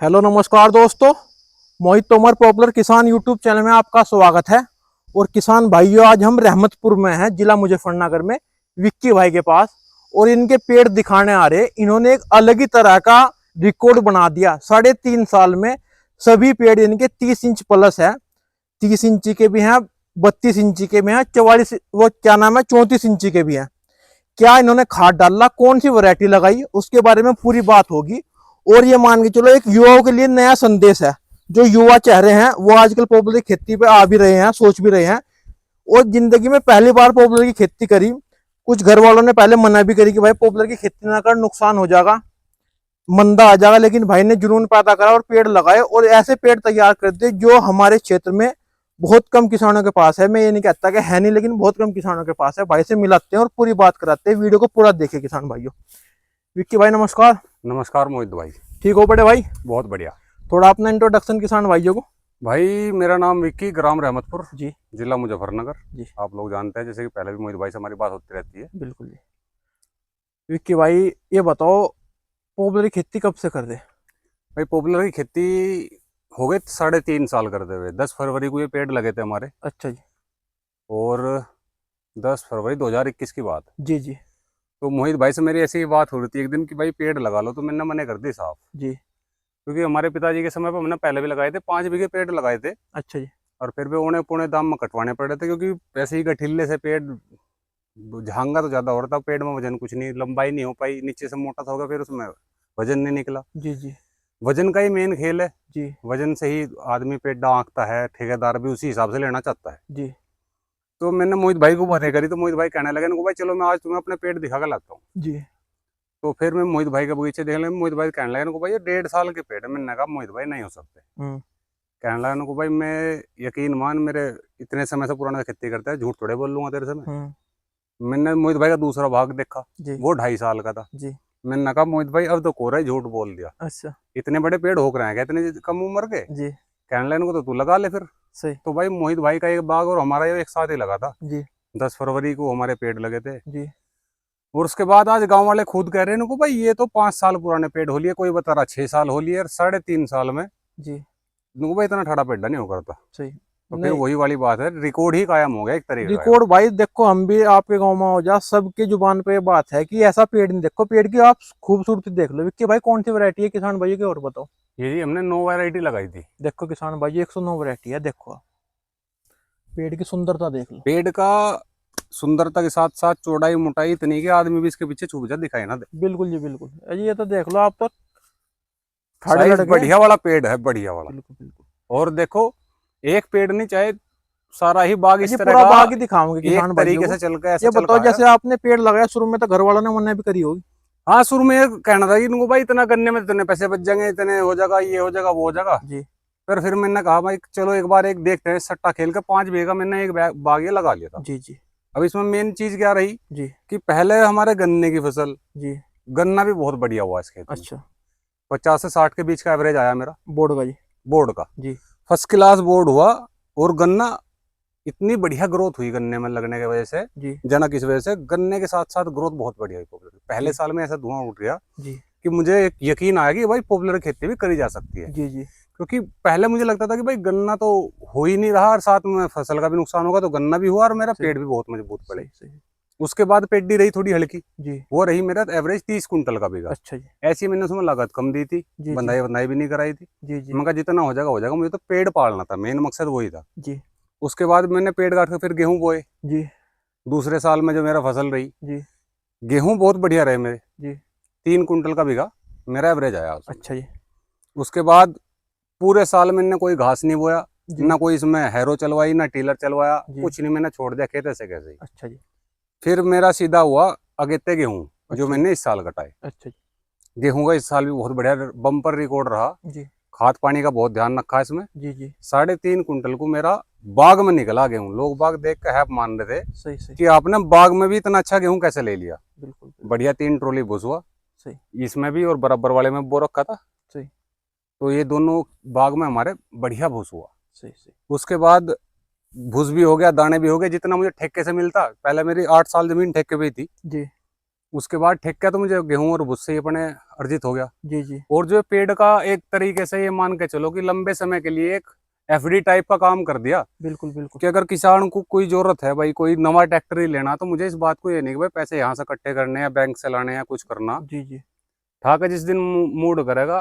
Hello नमस्कार दोस्तों। मोहित Tomar popular किसान यूट्यूब चैनल में आपका स्वागत है। और किसान भाइयों, आज हम रहमतपुर में हैं, जिला मुजफ्फरनगर में, विक्की भाई के पास। और इनके पेड़ दिखाने आ रहे। इन्होंने एक अलग ही तरह का रिकॉर्ड बना दिया। 3.5 साल में सभी पेड़ इनके 30 इंच प्लस है। 30 इंची के भी हैं, 32 इंची के भी हैं, 44 वो क्या नाम है 34 इंची के भी हैं। क्या इन्होंने खाद डाला, कौन सी वैरायटी लगाई, उसके बारे में पूरी बात होगी। और ये मान के चलो एक युवाओं के लिए नया संदेश है। जो युवा चेहरे हैं वो आजकल पॉपुलर की खेती पे आ भी रहे हैं, सोच भी रहे हैं। और जिंदगी में पहली बार पॉपुलर की खेती करी। कुछ घर वालों ने पहले मना भी करी कि भाई पॉपुलर की खेती ना कर, नुकसान हो जाएगा, मंदा आ जाएगा। लेकिन भाई ने जुनून पैदा करा और पेड़ लगाए, और ऐसे पेड़ तैयार कर दिए जो हमारे क्षेत्र में बहुत कम किसानों के पास है। मैं ये नहीं कहता कि है नहीं, लेकिन बहुत कम किसानों के पास है। भाई से मिलाते हैं और पूरी बात कराते हैं। वीडियो को पूरा देखिए किसान भाइयों। विक्की भाई नमस्कार। नमस्कार मोहित भाई। ठीक हो बड़े भाई? बहुत बढ़िया। थोड़ा अपना इंट्रोडक्शन किसान भाइयों को। भाई मेरा नाम विक्की, ग्राम रहमतपुर, जी जिला मुजफ्फरनगर। जी आप लोग जानते हैं, जैसे कि पहले भी मोहित भाई से हमारी बात होती रहती है। बिल्कुल जी। विक्की भाई ये बताओ, पॉपुलर की खेती कब से कर दे? भाई पॉपुलर की खेती हो गए 3.5 साल करते हुए। 10 फरवरी को ये पेड़ लगे थे हमारे। अच्छा जी। और 10 फरवरी 2021 की बात। जी जी तो मोहित भाई से मेरी ऐसी ही बात हो रही थी एक दिन कि भाई पेड़ लगा लो, तो मैंने मना कर दी साहब। जी। क्योंकि हमारे पिताजी के समय पर हमने पहले भी लगाए थे, 5 बीघे पेड़ लगाए थे। अच्छा जी। और फिर भी उन्हें पुणे दाम में कटवाने पड़े थे, क्योंकि ऐसे ही गठिल्ले से पेड़ झांगा तो ज्यादा हो रहा था, पेड़ में वजन कुछ नहीं, लंबाई नहीं हो पाई, नीचे से मोटा था होगा, फिर उसमें वजन नहीं निकला। जी जी वजन का ही मेन खेल है। जी वजन से ही आदमी पेड़ आंकता है, ठेकेदार भी उसी हिसाब से लेना चाहता है। जी तो मैंने मोहित भाई को मना करी, तो मोहित भाई कहने लगे भाई चलो मैं आज तुम्हें अपने पेड़ दिखा कर लाता हूँ। जी। तो फिर मैं मोहित भाई के बगीचे देख लगे। मोहित भाई कहने लगे भाई ये 1.5 साल के पेड़ है। मैंने कहा मोहित भाई नहीं हो सकते। कहने लगा भाई मैं यकीन मान, मेरे इतने समय से पुराना खेती करता है, झूठ थोड़े बोल लूंगा तेरे से मैं। मैंने मोहित भाई का दूसरा भाग देखा, जी वो 2.5 साल का था। जी। मैंने कहा मोहित भाई अब तो कोरा ही झूठ बोल दिया, अच्छा। इतने बड़े पेड़ हो रहे हैं क्या इतने कम उम्र के? जी। कहने लगे को तो तू लगा ले फिर। सही। तो भाई मोहित भाई का एक बाग और हमारा ये एक साथ ही लगा था। जी 10 फरवरी को हमारे पेड़ लगे थे। जी और उसके बाद आज गांव वाले खुद कह रहे हैं भाई ये तो 5 साल पुराने पेड़ हो लिए, कोई बता रहा 6 साल हो लिए, और 3.5 साल में जी। इनको भाई इतना ठाड़ा पेड़ नहीं हो करता। सही। तो फिर नहीं, वही वाली बात है, रिकॉर्ड ही कायम हो गया एक तरीके का। रिकॉर्ड भाई देखो, हम भी आपके गांव में हो जा, सबके जुबान पे ये बात है कि ऐसा पेड़ नहीं। देखो पेड़ की आप खूबसूरती देख लो। विक्की भाई कौन सी वैरायटी है किसान भाई की, और बताओ। ये जी हमने 9 वैरायटी लगाई थी। देखो किसान भाई 109 वैरायटी है। देखो आप पेड़ की सुंदरता देख लो। पेड़ का सुंदरता के साथ साथ चौड़ाई मोटाई इतनी कि आदमी भी इसके पीछे छुप जा दिखाई ना दे। बिल्कुल जी बिल्कुल। अजी ये तो देख लो आप तो ठाड़े साइज लड़के। बढ़िया वाला पेड़ है, बढ़िया वाला। बिल्कुल बिल्कुल। और देखो, एक पेड़ नहीं, चाहे सारा ही बाग अजी इस तरह पूरा का बाग ही दिखाऊंगे एक किसान भाइयों तरीके को। से चल के ऐसा ये चल बताओ, रहा है। जैसे आपने पेड़ लगाया शुरू में तो घर वालों ने मना भी करी होगी। हाँ, शुरू में ये कहना था कि इनको भाई इतना करने में इतने पैसे बच जाएंगे, इतने हो जाएगा, ये हो जाएगा, वो हो जाएगा। जी फिर मैंने कहा भाई चलो एक बार एक देखते हैं, सट्टा खेल के 5 बीघा मैंने एक बाग ये लगा लिया था। जी जी अब इसमें मेन चीज क्या रही जी कि पहले हमारे गन्ने की फसल, जी। गन्ना भी बहुत बढ़िया हुआ इस खेत में। अच्छा। 50 से 60 के बीच का एवरेज आया मेरा बोर्ड का जी। बोर्ड का। जी फर्स्ट क्लास बोर्ड हुआ। और गन्ना इतनी बढ़िया ग्रोथ हुई गन्ने में लगने की वजह से, जी जनक इस वजह से गन्ने के साथ साथ ग्रोथ बहुत बढ़िया हुई पॉपुलर। पहले जी साल में ऐसा धुआं उठ गया जी कि मुझे एक यकीन आया कि भाई पॉपुलर खेती भी करी जा सकती है। जी जी। क्योंकि पहले मुझे लगता था कि भाई गन्ना तो हो ही नहीं रहा, और साथ में फसल का भी नुकसान होगा, तो गन्ना भी हुआ और मेरा सही पेड़ भी बहुत मजबूत पड़े। सही सही। उसके बाद पेडी रही थोड़ी हल्की, जी। वो रही मेरा एवरेज 30 कुंटल का बीघा। अच्छा जी। ऐसी मैंने उसमें लागत कम दी थी, जी जी बंधाई बंधाई भी नहीं कराई थी। जी जी मैं कहा जितना हो जाएगा हो जाएगा, मुझे तो पेड़ पालना था, मेन मकसद वही था। जी उसके बाद मैंने पेड़ काट के फिर गेहूं बोए। जी दूसरे साल में जो मेरा फसल रही, जी गेहूं बहुत बढ़िया रहे मेरे। जी। 3 कुंटल का बीघा मेरा एवरेज आया उसमें। अच्छा जी। उसके बाद पूरे साल मैंने कोई घास नहीं बोया, जी ना कोई इसमें हैरो चलवाई, ना टीलर चलवाया, जी। कुछ नहीं, मैंने छोड़ दिया खेत ऐसे कैसे ही। अच्छा जी। फिर मेरा सीधा हुआ अगेते गेहूं, जो अच्छा जी। मैंने इस साल कटाए। अच्छा जी। गेहूं का इस साल भी बहुत बढ़िया बम्पर रिकॉर्ड रहा। जी खाद पानी का बहुत ध्यान रखा इसमें। जी जी। 3.5 कुंटल को मेरा बाग में निकला गेहूं। लोग बाग देख के हैप मान रहे थे सही सही। कि आपने बाग में भी इतना अच्छा गेहूं कैसे ले लिया। बिल्कुल बिल्कुल। बढ़िया 3 ट्रॉली भूस हुआ सही इसमें भी, और बराबर वाले में बो रखा था। सही तो ये दोनों बाग में हमारे बढ़िया भूस हुआ। सही सही। उसके बाद भूस भी हो गया, दाने भी हो गए, जितना मुझे ठेके से मिलता। पहले मेरी 8 साल जमीन ठेके पे ही थी। जी उसके बाद ठेका तो मुझे गेहूं और भुस्से ही अपने अर्जित हो गया। जी जी और जो पेड़ का एक तरीके से ये मान के चलो कि लंबे समय के लिए एक एफडी टाइप का काम कर दिया। बिल्कुल बिल्कुल कि अगर किसान को कोई जरूरत है भाई, कोई नवा ट्रैक्टर ही लेना, तो मुझे इस बात को ये नहीं कि भाई पैसे यहाँ से इकट्ठे करने या बैंक से लाने या कुछ करना। जी जी ठाकर जिस दिन मूड करेगा,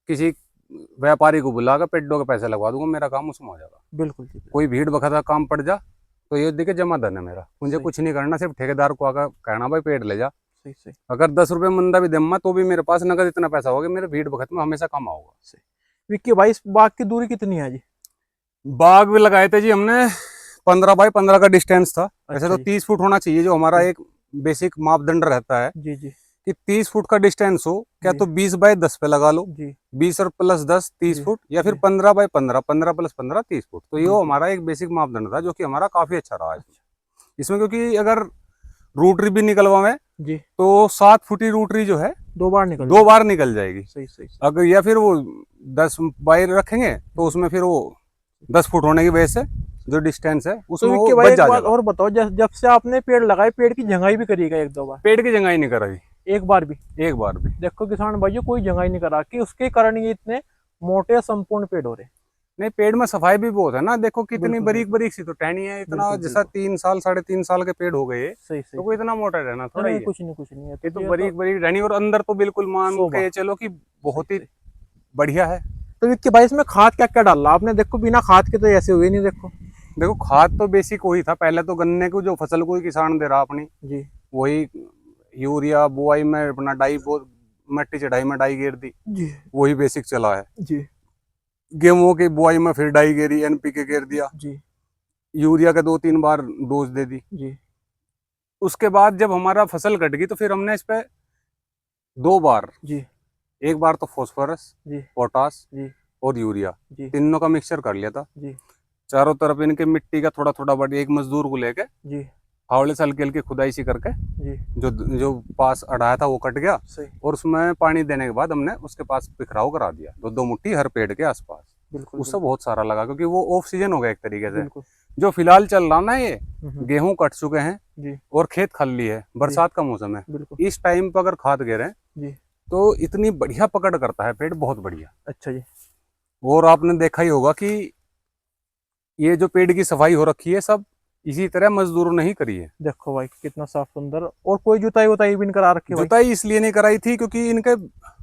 किसी व्यापारी को बुला कर पेड्डों के पैसे लगवा दूंगा, मेरा काम उसमें हो जाएगा। बिल्कुल जी बिल्कुल। कोई भीड़ भखा काम पड़ जा तो ये देखिए जमा धन है मेरा, मुझे सही। कुछ नहीं करना, सिर्फ ठेकेदार को आकर कहना भाई पेड़ ले जा। सही सही अगर 10 रुपए मंदा भी देमा तो भी मेरे पास नगद इतना पैसा होगा, मेरे भीड़ भगत में हमेशा कम आऊंगा। सही। विक्की भाई इस बाग की दूरी कितनी है जी? बाग भी लगाए थे जी हमने, 15 बाई 15 का डिस्टेंस था। वैसे अच्छा तो जी। 30 फुट होना चाहिए, जो हमारा एक बेसिक मापदंड रहता है जी जी कि 30 फुट का डिस्टेंस हो, क्या जी। तो 20 बाई 10 पे लगा लो, जी 20 और प्लस 10 30 जी फुट, या फिर जी 15 बाई 15, 15 प्लस 15 30 फुट। तो ये जी जी हमारा एक बेसिक मापदंड था, जो कि हमारा काफी अच्छा रहा है इसमें। क्योंकि अगर रूटरी भी निकलवावे जी तो 7 फुटी रूटरी जो है 2 बार निकल 2 बार निकल जाएगी। सही सही सही। अगर या फिर वो 10 बाई रखेंगे तो उसमें फिर वो 10 फुट होने की वजह से जो डिस्टेंस है तो उसमें विक्की वो भाई बच एक बात जाएगा। और बताओ, जब से आपने पेड़ लगाए पेड़ की जंगाई भी करिएगा 1-2 बार? पेड़ की जंगाई नहीं कराई एक बार भी? एक बार भी। देखो किसान भाइयों, कोई जंगाई नहीं करा कि उसके कारण ये इतने मोटे संपूर्ण पेड़ हो रहे। नहीं, पेड़ में सफाई भी बहुत है ना, देखो कितनी बिल्कुल बारीक बिल्कुल बारीक सी तो टहनी है, इतना बिल्कुल जैसा बिल्कुल 3 साल 3.5 साल के पेड़ हो गए सही सही। तो कोई इतना मोटा रहना थोड़ा ही नहीं है। कुछ नहीं कुछ नहीं है ये तो ये बारीक बारीक टहनी, और अंदर तो बिल्कुल मान शोभा। के चलो कि बहुत सही ही सही। बढ़िया है। तो विक्की भाई इसमें खाद क्या क्या डाला आपने? देखो बिना खाद के तो ऐसे हुए नहीं। देखो देखो खाद तो बेसिक वही था, पहले तो गन्ने को जो फसल कोई किसान दे रहा अपनी, जी वही यूरिया बुआई में अपना डाई, मट्टी चढ़ाई में डाई गिर दी, जी वही बेसिक चला है। जी गेहूं की बुआई में फिर डाई गिरी, एनपीके गिर दिया, जी यूरिया के 2-3 बार डोज दे दी। जी उसके बाद जब हमारा फसल कट गई तो फिर हमने इस पे 2 बार, जी एक बार तो फास्फोरस, जी पोटास जी और यूरिया, जी तीनों का मिक्सचर कर लिया था। जी चारों तरफ इनके मिट्टी का थोड़ा थोड़ा बढ़, एक मजदूर को लेके जी फावड़े से हल्की हल्की खुदाई सी करके, जी जो जो पास अड़ाया था वो कट गया, सही। और उसमें पानी देने के बाद हमने उसके पास बिखराव करा दिया, 2-2 मुट्ठी हर पेड़ के आसपास। बिल्कुल उससे बहुत सारा लगा, क्योंकि वो ऑफ सीजन हो गया एक तरीके से। बिल्कुल। जो फिलहाल चल रहा ना, ये हम्म, गेहूं कट चुके हैं जी और खेत खाली है, बरसात का मौसम है, बिल्कुल इस टाइम पर अगर खाद गिरे जी। तो इतनी बढ़िया पकड़ करता है पेड़, बहुत बढ़िया। अच्छा जी। और आपने देखा ही होगा कि ये जो पेड़ की सफाई हो रखी है सब इसी तरह मजदूरों ने ही करी है। देखो भाई कितना साफ सुंदर, और कोई जुताई वुताई भी नहीं करा रखी भाई? जुताई इसलिए नहीं कराई थी क्योंकि इनके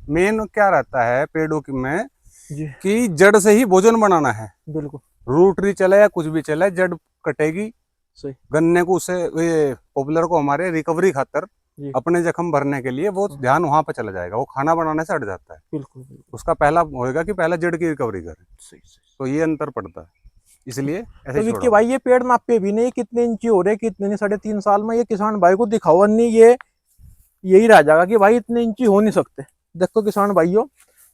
मेन क्या रहता है पेड़ों की में, जी कि जड़ से ही भोजन बनाना है। बिल्कुल रूटरी चले या कुछ भी चले, जड़ कटेगी। सही। गन्ने को उसे, ये पॉपुलर को हमारे रिकवरी खातर, जी अपने जख्म भरने के लिए वो ध्यान वहां पे चला जाएगा, वो खाना बनाने से हट जाता है। बिल्कुल बिल्कुल उसका पहला होएगा कि पहला जड़ की रिकवरी करें, सही सही। तो ये अंतर पड़ता है, इसलिए तो ऐसे विक्की छोड़ा। भाई ये पेड़ नापे भी नहीं कितने इंची हो रहे, कितने नहीं, 3.5 साल में ये किसान भाई को दिखाओ नहीं, ये यही रह जाएगा कि भाई इतने इंची हो नहीं सकते। देखो किसान भाइयों,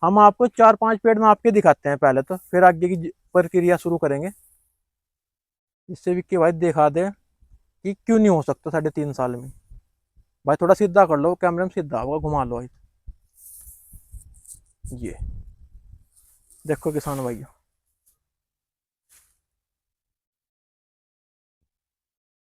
हम आपको 4-5 पेड़ नाप के दिखाते हैं पहले, तो फिर आगे की प्रक्रिया शुरू करेंगे, इससे विक्की भाई दिखा दे कि क्यों नहीं हो सकता 3.5 साल में। भाई थोड़ा सीधा कर लो, कैमरे में सीधा होगा, घुमा लो भाई। ये देखो किसान भाइयों,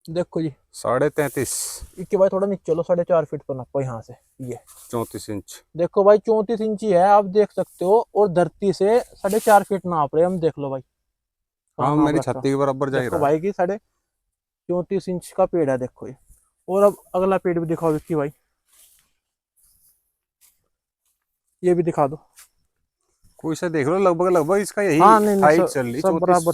देखो जी 33.5 इसके भाई थोड़ा नीचे चलो, 4.5 फीट पर नापो यहाँ से। ये 34 इंच। देखो भाई 34 इंची है, आप देख सकते हो, और धरती से 4.5 फीट नाप रहे हैं हम। देख लो भाई कहाँ हाँ, नाप मेरी रखा। छत्ती के बराबर जा ही देखो रहा है। भाई की 34 इंच का पेड़ है, देखो ये। और अब अगला पेड़ भी दिखाओ विक्की भाई, ये भी दिखा दो। कोई सा देख लो, लगभग लगभग इसका यही हाँ नहीं नहीं, हाइट सब चल रही, सब 34 बराबर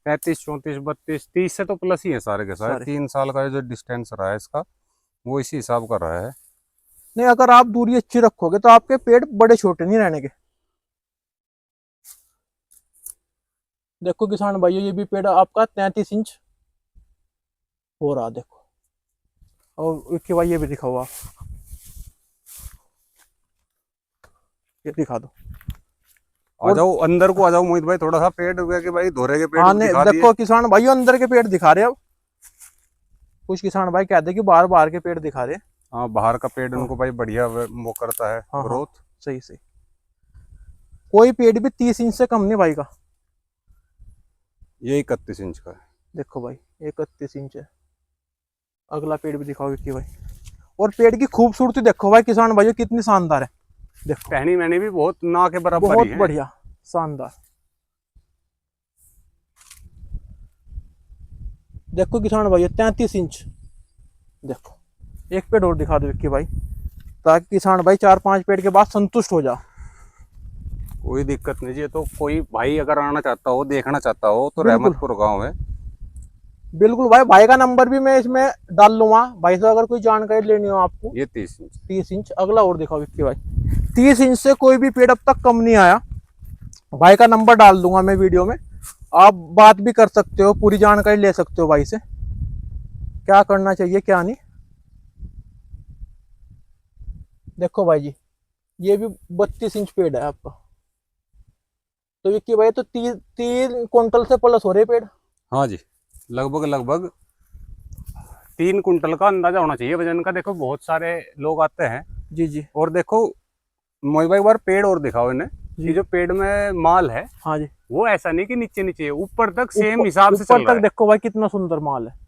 35 34 32 30 से तो प्लस ही है सारे के सारे। सारे। 3 साल का जो डिस्टेंस रहा है इसका, वो इसी हिसाब का रहा है। नहीं अगर आप दूरी अच्छी रखोगे तो आपके पेड़ बड़े छोटे नहीं रहने के। देखो किसान भाइयों, ये भी पेड़ आपका 33 इंच हो रहा, देखो। और इसके बाद ये भी दिखाओ आप, ये दिखा दो। आ जाओ अंदर को, आ जाओ मोहित भाई, थोड़ा सा पेड़ के भाई धोरे के पेड़ हाँ नहीं दिखा दिए। देखो किसान भाइयों, अंदर के पेड़ दिखा रहे हो। कुछ किसान भाई कहते हैं कि बाहर बाहर के पेड़ दिखा रहे। हाँ, बाहर का पेड़ हाँ। उनको भाई बढ़िया वो करता है हाँ हाँ ग्रोथ। सही सही। कोई पेड़ भी 30 इंच से कम नहीं भाई का। ये 31 इंच का है। देखो भाई 31 इंच है। अगला पेड़ भी दिखाओ विक्की भाई। और पेड़ की खूबसूरती देखो भाई किसान भाइयों कितनी शानदार है। देखो टहनी मैंने भी बहुत ना के बराबर बहुत ही है। बढ़िया शानदार। देखो किसान भाइयों 33 इंच। देखो एक पेड़ और दिखा दो विक्की भाई, ताकि किसान भाई 4-5 पेड़ के बाद संतुष्ट हो जा। कोई दिक्कत नहीं जी, तो कोई भाई अगर आना चाहता हो, देखना चाहता हो, तो बिल्कुल रहमतपुर गांव है। बिल्कुल भाई, भाई का नंबर भी मैं इसमें डाल लूंगा भाई से, अगर कोई जानकारी लेनी हो आपको। ये 30 इंच। 30 इंच अगला और दिखाओ विक्की भाई। 30 इंच से कोई भी पेड़ अब तक कम नहीं आया। भाई का नंबर डाल दूंगा मैं वीडियो में, आप बात भी कर सकते हो, पूरी जानकारी ले सकते हो भाई से, क्या करना चाहिए क्या नहीं। देखो भाई जी ये भी 32 इंच पेड़ है आपका। तो विक्की भाई तो 3 क्विंटल से प्लस हो रहे पेड़। हाँ जी, लगभग लगभग 3 कुंटल का अंदाजा होना चाहिए वजन का। देखो बहुत सारे लोग आते हैं। जी जी और देखो मोहित भाई एक बार पेड़ और दिखाओ इन्हें, जी। कि जो पेड़ में माल है हाँ जी, वो ऐसा नहीं कि नीचे नीचे है, ऊपर तक सेम ऊपर हिसाब से ऊपर चल रहा तक है। देखो भाई कितना सुंदर माल है।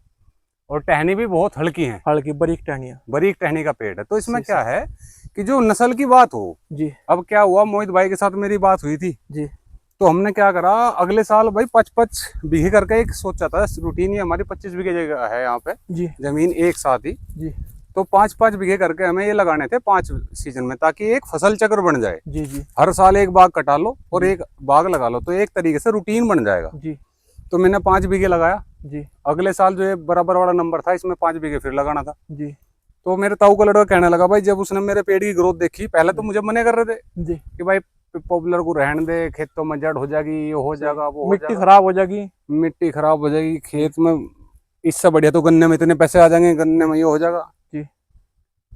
और टहनी भी बहुत हल्की है, हल्की बारीक टहनियाँ। बारीक टहनी का पेड़ है। तो इसमें सही क्या सही। है कि जो नस्ल की बात हो, जी अब क्या हुआ, मोहित भाई के साथ मेरी बात हुई थी, जी तो हमने क्या करा, अगले साल भाई 5-5 बीघे करके एक सोचा था रूटीन ही हमारी। 25 बीघे जगह है यहाँ पे जी जमीन एक साथ ही, जी तो 5-5 बीघे करके हमें ये लगाने थे 5 सीजन में, ताकि एक फसल चक्र बन जाए। जी जी हर साल एक बाग कटा लो और जी। एक बाग लगा लो, तो एक तरीके से रूटीन बन जाएगा। जी तो मैंने 5 बीघे लगाया। जी अगले साल जो ये बराबर वाला नंबर था, इसमें 5 बीघे फिर लगाना था। जी तो मेरे ताऊ का लड़का कहने लगा भाई, जब उसने मेरे पेड़ की ग्रोथ देखी, पहले तो मुझे मना कर रहे थे जी। कि भाई पॉपुलर को रहने दे, खेतों में जड़ हो जाएगी, ये हो जाएगा, वो हो मिट्टी जाएगा, खराब हो जाएगी। मिट्टी खराब हो जाएगी खेत में, इससे बढ़िया तो गन्ने में इतने पैसे आ जाएंगे, गन्ने में ये हो जाएगा, जी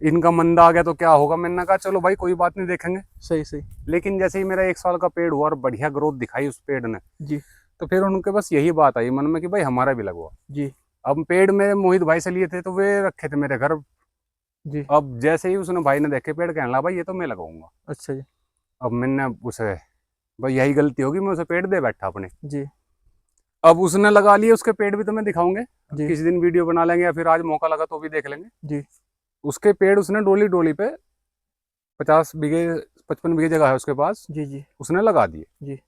इनका मंदा आ गया तो क्या होगा। मैंने कहा चलो भाई कोई बात नहीं, देखेंगे। सही सही। लेकिन जैसे ही मेरा 1 साल का पेड़ हुआ और बढ़िया ग्रोथ दिखाई उस पेड़ ने, जी तो फिर उनके बस यही बात आई मन में कि भाई हमारा भी लगवा। जी अब पेड़ मेरे मोहित भाई से लिए थे, तो वे रखे थे मेरे घर। जी। अब जैसे ही उसने भाई ने देखे पेड़, कहने लगा भाई ये तो मैं लगाऊंगा। अच्छा जी। अब मैंने उसे, भाई यही गलती होगी, मैं उसे पेड़ दे बैठा अपने। जी अब उसने लगा लिए, उसके पेड़ भी तुम्हें दिखाऊंगे जी किसी दिन, वीडियो बना लेंगे या फिर आज मौका लगा तो भी देख लेंगे। जी उसके पेड़ उसने डोली डोली पे 50 बीघे 55 बीघे जगह है उसके पास, जी जी उसने लगा दिए। जी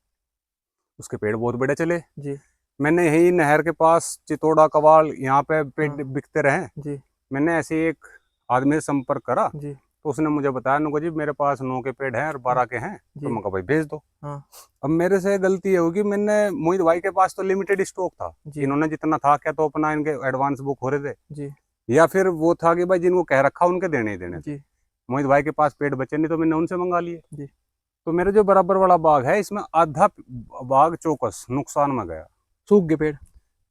उसके पेड़ बहुत बड़े चले। जी मैंने यही नहर के पास चितौड़ा कवाल यहाँ पे पेड़ हाँ। बिकते रहे। जी मैंने ऐसे ही एक आदमी से संपर्क करा, जी तो उसने मुझे बताया, नुको जी मेरे पास 9 के पेड़ हैं और 12 के हैं। तो जी मैं कहा भाई भेज दो। हाँ अब मेरे से गलती ये होगी, मैंने मोहित भाई के पास तो लिमिटेड स्टॉक था, जी इन्होंने जितना था क्या तो अपना इनके एडवांस बुक हो रहे थे, जी या फिर वो था कि भाई जिनको कह रखा उनके देने ही देने थे। जी मोहित भाई के पास पेड़ बचे नहीं, तो मैंने उनसे मंगा लिए। जी। तो मेरे जो बराबर वाला बाग है, इसमें आधा बाग चौकस नुकसान में गया। सूख गए पेड़।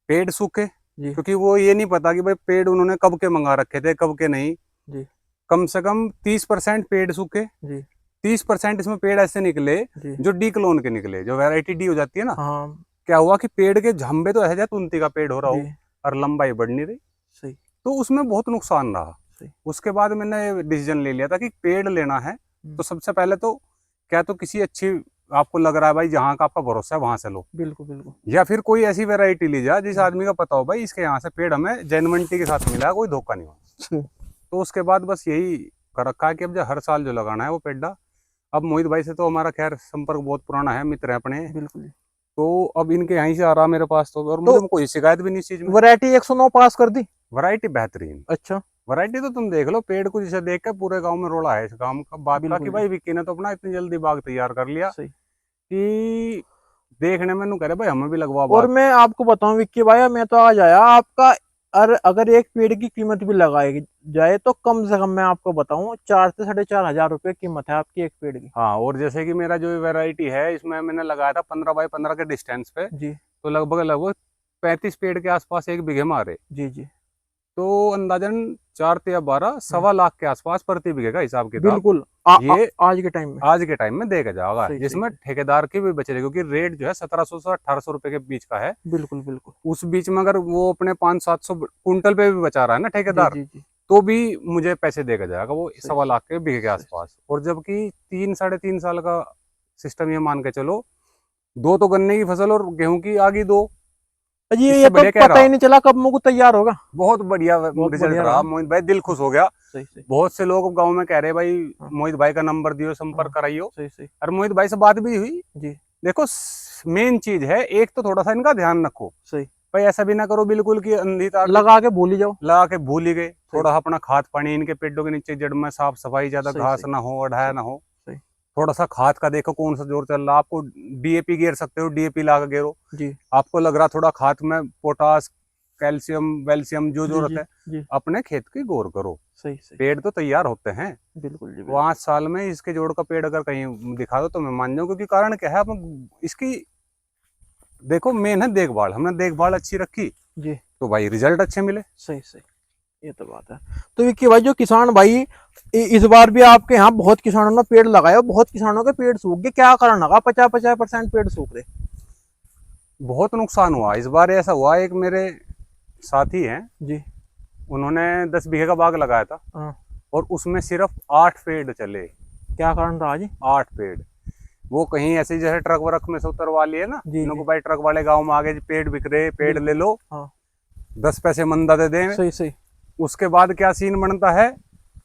पेड़ सूखे, जी क्योंकि वो ये नहीं पता कि भाई पेड़ उन्होंने कब के मंगा रखे थे कब के नहीं। जी कम से कम 30% पेड़ सूखे, जी 30% इसमें पेड़ ऐसे निकले जी। जो डी क्लोन के निकले, जो वैरायटी डी हो जाती है ना। हाँ क्या हुआ कि पेड़ के झंबे तो ऐसे तुंती का पेड़ हो रहा जी हो और लंबाई बढ़ नहीं रही, सही तो उसमें बहुत नुकसान रहा। सही। उसके बाद मैंने डिसीजन ले लिया था कि पेड़ लेना है तो सबसे पहले तो क्या, तो किसी अच्छी, आपको लग रहा है भाई जहाँ का आपका भरोसा है वहां से लो, बिल्कुल बिल्कुल। या फिर कोई ऐसी वैरायटी ली जाए जिस आदमी का पता हो भाई इसके यहाँ से पेड़ हमें जेन्युइनिटी के साथ मिला है, कोई धोखा नहीं हुआ। तो उसके बाद बस यही कर रखा है कि अब जो हर साल जो लगाना है वो पेड़ा। अब मोहित भाई से तो हमारा खैर संपर्क बहुत पुराना है, मित्र है अपने, बिल्कुल। तो अब इनके यहीं से आ रहा मेरे पास, तो और मुझे कोई शिकायत भी नहीं इस चीज में। वैरायटी 109 पास कर दी। वैरायटी बेहतरीन। अच्छा वैरायटी तो तुम देख लो, पेड़ को जिसे देख के पूरे गांव में रोड़ा है इस काम का, बात का बिल्कुल कि भाई विक्की ने तो अपना इतनी जल्दी बाग तैयार कर लिया सही। कि देखने में कह रहे भाई हमें भी लगवा और बाग। मैं आपको बताऊं विक्की भाई, मैं तो आज आया आपका, अगर एक पेड़ की कीमत भी लगाई जाए तो कम से कम मैं आपको बताऊं 4 से 4,500 रुपए कीमत है आपकी एक पेड़ की। हाँ, और जैसे कि मेरा जो वैरायटी है इसमें मैंने लगाया था 15 बाई 15 के डिस्टेंस पे, जी तो लगभग लगभग 35 पेड़ के आसपास एक बीघे में आ रहे, जी जी तो अंदाजन 4 या 12 सवा लाख के आसपास प्रति बीघे का हिसाब किताब बिल्कुल। ये आज के टाइम में आज के टाइम में देखा जाएगा, सही जिसमें सही। ठेकेदार की भी बचे, क्योंकि रेट जो है 1700 से 1800 रुपए के बीच का है। बिल्कुल बिल्कुल। उस बीच में अगर वो अपने 500-700 कुंटल पे भी बचा रहा है ना जी ठेकेदार, जी जी तो भी मुझे पैसे देगा जाएगा वो सही सवा लाख के बीघे के सही। आसपास। और जबकि 3-3.5 साल का सिस्टम ये मान के चलो, 2 तो गन्ने की फसल और गेहूं की आगी 2, अजी इससे ये तो बढ़िया क्या पता रहा। ही नहीं चला कब मुझको तैयार होगा। बहुत बढ़िया बहुत रिजल्ट बढ़िया रहा रहा। मोहित भाई, दिल खुश हो गया। सही सही बहुत से लोग गांव में कह रहे भाई हाँ। मोहित भाई का नंबर दियो, संपर्क कराइयो। सही सही और मोहित भाई से बात भी हुई। जी देखो मेन चीज है, एक तो थोड़ा सा इनका ध्यान रखो सही, भाई, ऐसा भी ना करो बिल्कुल कि अंधी तार लगा के भूल ही जाओ। लगा के भूल ही गए। थोड़ा अपना खाद पानी इनके पेड़ों के नीचे जड़ में साफ सफाई, ज्यादा सही घास सही ना हो, अढ़ाया ना हो। सही थोड़ा सा खाद का देखो कौन सा जोर चल रहा, आपको डीएपी गेर सकते हो, डीएपी ला के गेरो। जी आपको लग रहा थोड़ा खाद में पोटास, कैल्शियम, वेल्शियम जो जी जरूरत जी है, जी अपने खेत की गौर करो। सही सही, पेड़ तो तैयार होते हैं। बिल्कुल जी बिल्कुल। 5 साल में इसके जोड़ का पेड़ अगर कहीं दिखा दो तो मैं मान जाऊं, क्योंकि कारण क्या है, अपन इसकी देखो मेन है देखभाल। हमने देखभाल अच्छी रखी जी तो भाई रिजल्ट अच्छे मिले। सही सही, ये तो बात है। तो विक्की भाई, जो किसान भाई इस बार भी आपके यहाँ बहुत किसानों ने पेड़ लगाया, बहुत किसानों के पेड़ सूख गए, क्या कारण लगा 50-50% पेड़ सूख रहे? बहुत नुकसान हुआ इस बार। ऐसा हुआ, एक मेरे साथी हैं, जी उन्होंने 10 बीघे का बाग लगाया था हाँ, और उसमें सिर्फ 8 पेड़ चले। क्या कारण रहा जी? 8 पेड़। वो कहीं ऐसे जैसे ट्रक वरक में से उतरवा लिए ना, जी इनको जी भाई ट्रक वाले गांव में आगे पेड़ बिक रहे, पेड़ ले लो, हाँ 10 पैसे मंदा दे दें। सही सही उसके बाद क्या सीन बनता है,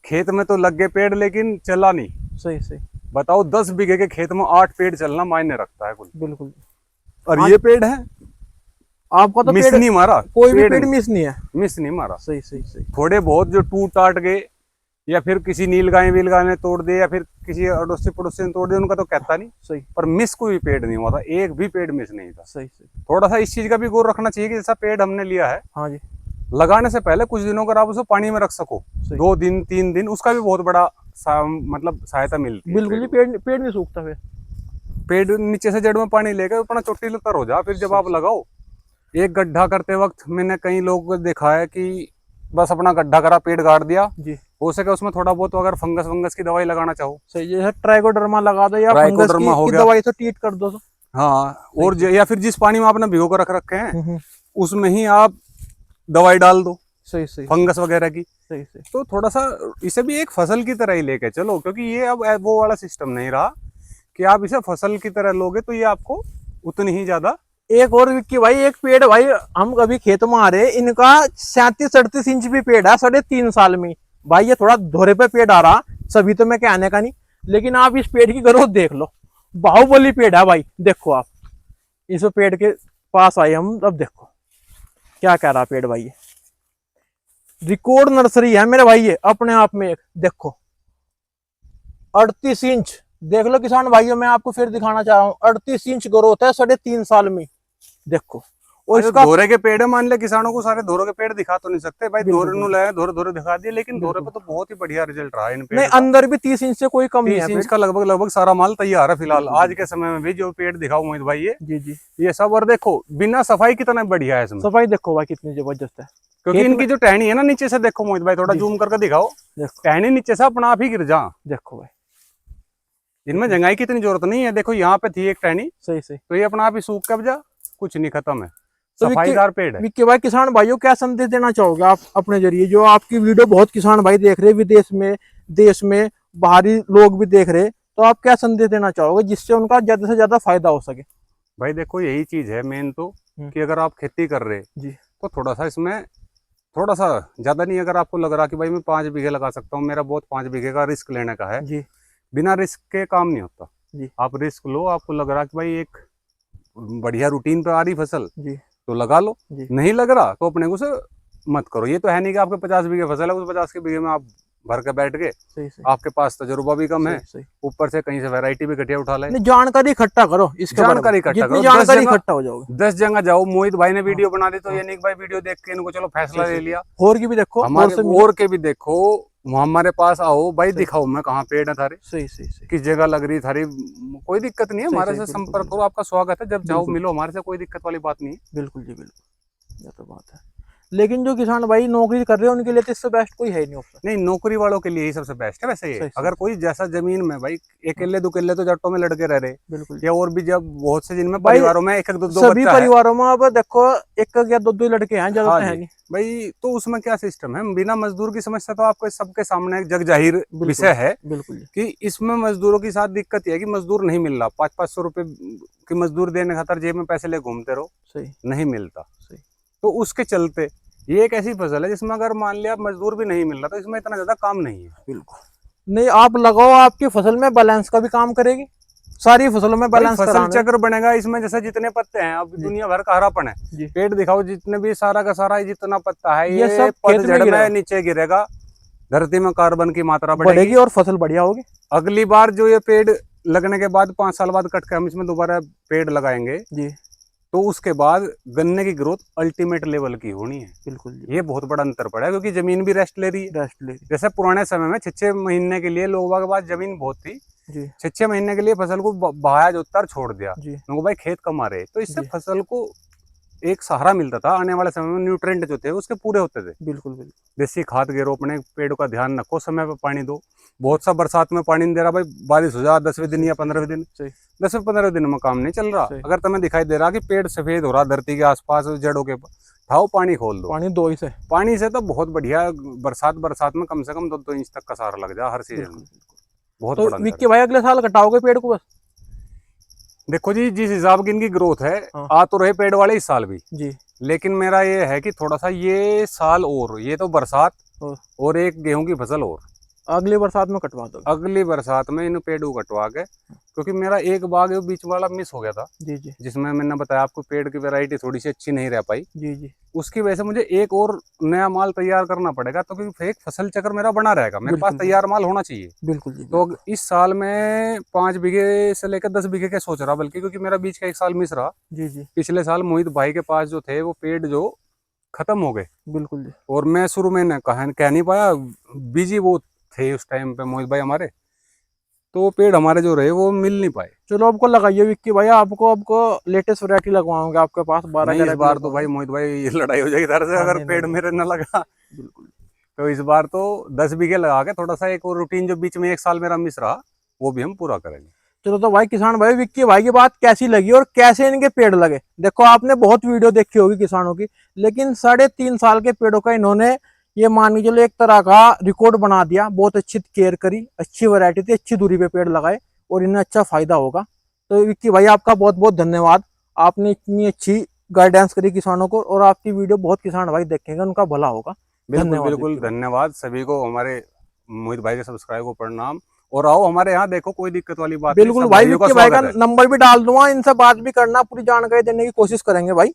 खेत में तो लग गए पेड़ लेकिन चला नहीं। सही सही, बताओ 10 बीघे के खेत में 8 पेड़ चलना मायने रखता है कुल। बिल्कुल। और आज ये पेड़ है, आपका तो मिस पेड़, नहीं मारा, कोई भी पेड़ मिस नहीं है। मिस नहीं मारा। सही सही सही, थोड़े बहुत जो टूट टाट गए, या फिर किसी नीलगाय वीलगाय ने तोड़ दिए, या फिर किसी अड़ोसी पड़ोसी ने तोड़ दिया, उनका तो कहता नहीं। सही पर मिस कोई पेड़ नहीं हुआ था, एक भी पेड़ मिस नहीं था। सही सही, थोड़ा सा इस चीज का भी गौर रखना चाहिए कि जैसा पेड़ हमने लिया है, हाँ जी लगाने से पहले कुछ दिनों अगर आप उसे पानी में रख सको, सही, 2 दिन 3 दिन, उसका भी बहुत बड़ा मतलब सहायता मिलती है। बिल्कुल जी, पेड़ पेड़ नहीं सूखता फिर। पेड़ नीचे से जड़ में पानी लेकर अपना चोटी लतर हो जा, फिर जब आप लगाओ। एक गड्ढा करते वक्त मैंने कई लोगों को देखा है कि बस अपना गड्ढा करा, पेड़ गाड़ दिया, जी हो सके उसमें थोड़ा बहुत अगर फंगस वंगस की दवाई लगाना चाहो, सही, जैसे ट्राइकोडर्मा लगा दो या फंगस ट्राइकोडर्मा हो की गया। दवाई तो ट्रीट कर दो तो। हाँ, और या फिर जिस पानी में आपने भिगो कर रख रखे हैं हम्म, उसमें ही आप दवाई डाल दो सही सही फंगस वगैरह की। सही सही, तो थोड़ा सा इसे भी एक फसल की तरह ही लेके चलो, क्योंकि ये अब वो वाला सिस्टम नहीं रहा कि आप इसे फसल की तरह लोगे तो ये आपको उतनी ही ज्यादा। एक और विक्की भाई, एक पेड़ भाई हम कभी खेत में आ रहे, इनका 37-38 इंच भी पेड़ है 3.5 साल में। भाई ये थोड़ा धोरे पे पेड़ आ रहा, सभी तो मैं कहने का नहीं, लेकिन आप इस पेड़ की ग्रोथ देख लो, बाहुबली पेड़ है भाई। देखो आप इस पेड़ के पास आए हम, अब देखो क्या कह रहा पेड़ भाई। ये रिकॉर्ड नर्सरी है मेरे भाई, ये अपने आप में एक देखो 38 इंच। देख लो किसान भाइयों, मैं आपको फिर दिखाना चाह रहा हूँ, 38 इंच ग्रोथ है 3.5 साल में, देखो। और इसका धोरे के पेड़ है, मान ले किसानों को सारे धोरे के पेड़ दिखा तो नहीं सकते भाई, बिल्कुल, धोरे नु लाए, धोरे धोरे दिखा दिए, लेकिन धोरे बिल्कुल। पे तो बहुत ही बढ़िया रिजल्ट रहा इन पेड़ नहीं, का। अंदर भी 30 इंच से कोई कम नहीं 30 है इंच पेड़। का लगभग लगभग सारा माल तैयार है फिलहाल बिल्कुल, आज के समय में भी। जो पेड़ दिखाओ मोहित भाई, जी जी, ये सब। और देखो बिना सफाई कितना बढ़िया है इसमें, सफाई देखो भाई कितनी जबरदस्त है। क्योंकि खेत इनकी जो टहनी है ना नीचे से, देखो मोहित भाई थोड़ा जी, जूम करके दिखाओ, देखो टहनी नीचे से अपना आप ही गिर जा। देखो भाई, इनमें जंगाई की इतनी जरूरत नहीं है। देखो यहाँ पे थी एक टहनी, सही सही। तो ये अपना आप ही सूख कब जा, कुछ नहीं, खत्म है। तो सफाईदार पेड़ है। विक्की भाई, किसान भाइयों क्या संदेश देना चाहोगे आप अपने जरिए? जो आपकी वीडियो बहुत किसान भाई देख रहे, विदेश में, देश में, बाहरी लोग भी देख रहे, तो आप क्या संदेश देना चाहोगे जिससे उनका ज्यादा से ज्यादा फायदा हो सके? भाई देखो यही चीज है मेन तो, हम्म। कि अगर आप खेती कर रहे जी तो थोड़ा सा इसमें, थोड़ा सा ज्यादा नहीं, अगर आपको लग रहा कि भाई मैं 5 बीघे लगा सकता हूँ, मेरा बहुत 5 बीघे का रिस्क लेने का है, जी बिना रिस्क के काम नहीं होता। जी आप रिस्क लो, आपको लग रहा कि भाई एक बढ़िया रूटीन पे आ रही फसल, जी तो लगा लो। जी, नहीं लग रहा तो अपने को से मत करो। ये तो है नहीं कि आपके 50 बीघे फसल है, उस 50 के बीघे में आप भर के बैठ गए, सही सही आपके पास तजुर्बा भी कम है, सही। ऊपर से कहीं से वैरायटी भी घटिया उठा ले। नहीं, जानकारी इकट्ठा करो इसके बारे में। जानकारी इकट्ठा जितनी करो, 10 जानकारी जगह इकट्ठा हो जाओगे। 10 जगह जाओ, मोहित भाई ने वीडियो बना दी तो ये नहीं कि भाई वीडियो देख के इनको चलो फैसला ले लिया। और की भी देखो, हमारे से मिलो। और के भी देखो, हमारे पास आओ भाई, दिखाओ मैं कहाँ पेड़ है थारे, सही सही सही, किस जगह लग रही थारी, कोई दिक्कत नहीं है। सही, हमारे सही, से बिल्कुल, संपर्क करो, आपका स्वागत है, जब चाहो बिल्कुल। मिलो हमारे से, कोई दिक्कत वाली बात नहीं है। बिल्कुल जी बिल्कुल, ये तो बात है। लेकिन जो किसान भाई नौकरी कर रहे हैं उनके लिए तो इससे बेस्ट कोई है नहीं ऑप्शन। नहीं, नौकरी वालों के लिए ही सबसे बेस्ट है वैसे ये। सही, अगर कोई जैसा जमीन में भाई एक किले 2 किले तो जट्टों में लड़के रह रहे, बिल्कुल या और भी जब बहुत से जिनमें भाई, परिवारों में एक 1 2 सभी बच्चा है परिवारों में अब देखो 1 या 2 लड़के हैं, ज्यादा हाँ तो है जी नहीं। भाई, तो उसमें क्या सिस्टम है, बिना मजदूर की समस्या तो आपको सबके सामने एक जग जाहिर बिल्कुल, विषय है बिल्कुल जी, कि इसमें मजदूरों की साथ दिक्कत यह है कि मजदूर नहीं मिल रहा। 500-500 रुपए की मजदूर देने खातर जेब में पैसे ले घूमते रहो, सही नहीं मिलता। सही, तो उसके चलते ये एक ऐसी फसल है जिसमें अगर मान लिया मजदूर भी नहीं मिल रहा तो इसमें इतना ज्यादा काम नहीं है। बिल्कुल नहीं, आप लगाओ, आपकी फसल में बैलेंस का भी काम करेगी, सारी फसलों में बैलेंस फसल चक्र बनेगा इसमें। जैसे जितने पत्ते हैं, अब दुनिया भर का हरापन है, पेड़ दिखाओ जितने भी सारा का सारा जितना पत्ता है ये सब पतझड़ में नीचे गिरेगा, धरती में कार्बन की मात्रा बढ़ेगी और फसल बढ़िया होगी। अगली बार जो ये पेड़ लगने के बाद 5 साल बाद कट के हम इसमें दोबारा पेड़ लगाएंगे जी, तो उसके बाद गन्ने की ग्रोथ अल्टीमेट लेवल की होनी है। बिल्कुल ये बहुत बड़ा अंतर पड़ा है, क्योंकि जमीन भी रेस्ट ले रही है। जैसे पुराने समय में 6-6 महीने के लिए लोगों के पास जमीन बहुत थी, 6-6 महीने के लिए फसल को बहाया जोता छोड़ दिया, लोगों भाई खेत कमा रहे, तो इससे फसल को एक सहारा मिलता था। आने वाले समय में न्यूट्रिएंट जो थे उसके पूरे होते थे। बिल्कुल बिल्कुल। देसी खाद गेरो, अपने पेड़ों का ध्यान रखो, समय पर पानी दो। बहुत सा बरसात में पानी नहीं दे रहा भाई, बारिश हो जा 10वें दिन या 15वें दिन, 10-15 दिन में काम नहीं चल रहा। अगर तुम्हें दिखाई दे रहा कि पेड़ सफेद हो रहा धरती के आसपास जड़ों के, उठाओ पानी खोल दो, पानी दो इसे, पानी से तो बहुत बढ़िया। बरसात में कम से कम 2 इंच तक का सहारा लग जाए हर सीजन में, बहुत बड़ा। विक्की भाई अगले साल कटाओगे पेड़ को? बस देखो जी, जिस हिसाब की इनकी ग्रोथ है, आ तो रहे पेड़ वाले इस साल भी जी, लेकिन मेरा ये है कि थोड़ा सा ये साल और, ये तो बरसात और एक गेहूं की फसल और अगली बरसात में कटवा दो। अगली बरसात में इन पेड़ को कटवा के, क्योंकि मेरा एक बाग बीच वाला मिस हो गया था जी जी, जिसमें मैंने बताया आपको पेड़ की वैरायटी थोड़ी सी अच्छी नहीं रह पाई जी जी, उसकी वजह से मुझे एक और नया माल तैयार करना पड़ेगा, तो क्योंकि एक फसल चक्र मेरा बना रहेगा, मेरे पास तैयार माल होना चाहिए। बिल्कुल जी। तो इस साल मैं 5 बीघे से लेकर 10 बीघे के सोच रहा, बल्कि क्योंकि मेरा बीच का एक साल मिस रहा जी जी। पिछले साल मोहित भाई के पास जो थे वो पेड़ जो खत्म हो गए। बिल्कुल जी। और मैं शुरू में कह नहीं पाया, बिजी वो थे उस टाइम पे मोहित भाई हमारे, तो पेड़ हमारे जो रहे वो मिल नहीं पाए। चलो आपको लगाइए विक्की भाई, आपको लेटेस्ट वैरायटी लगवाऊंगा आपके पास 12 इस बार तो भाई मोहित भाई लड़ाई हो जाएगी इधर से, अगर पेड़ मेरे न लगा। बिल्कुल। तो इस बार तो 10 बीघे लगा के थोड़ा सा एक और रूटीन जो बीच में एक साल मेरा मिस रहा वो भी हम पूरा करेंगे। चलो तो भाई किसान भाई, विक्की भाई की बात कैसी लगी और कैसे इनके पेड़ लगे? देखो आपने बहुत वीडियो देखी होगी किसानों की, लेकिन 3.5 साल के पेड़ों का इन्होंने ये मान के चलो एक तरह का रिकॉर्ड बना दिया। बहुत अच्छी केयर करी, अच्छी वैरायटी थी, अच्छी दूरी पे पेड़ लगाए और इन्हें अच्छा फायदा होगा। तो विक्की भाई आपका बहुत बहुत धन्यवाद, आपने इतनी अच्छी गाइडेंस करी किसानों को, और आपकी वीडियो बहुत किसान भाई देखेंगे, उनका भला होगा। बिल्कुल बिल्कुल, धन्यवाद सभी को, हमारे मोहित भाई के सब्सक्राइब को प्रणाम। और आओ हमारे यहाँ, देखो कोई दिक्कत वाली बात बिल्कुल भाई, विक्की भाई का नंबर भी डाल दूंगा, इनसे बात भी करना, पूरी जानकारी देने की कोशिश करेंगे भाई।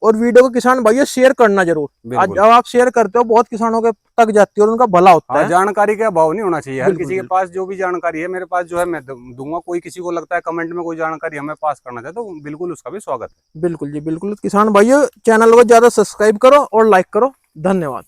और वीडियो को किसान भाइयों शेयर करना जरूर, आज जब आप शेयर करते हो बहुत किसानों के तक जाती है और उनका भला होता है। जानकारी का अभाव नहीं होना चाहिए, हर किसी के पास जो भी जानकारी है मेरे पास जो है मैं दूंगा। कोई किसी को लगता है कमेंट में कोई जानकारी हमें पास करना चाहे तो बिल्कुल उसका भी स्वागत है। बिल्कुल जी बिल्कुल। किसान भाइयों चैनल को ज्यादा सब्सक्राइब करो और लाइक करो। धन्यवाद।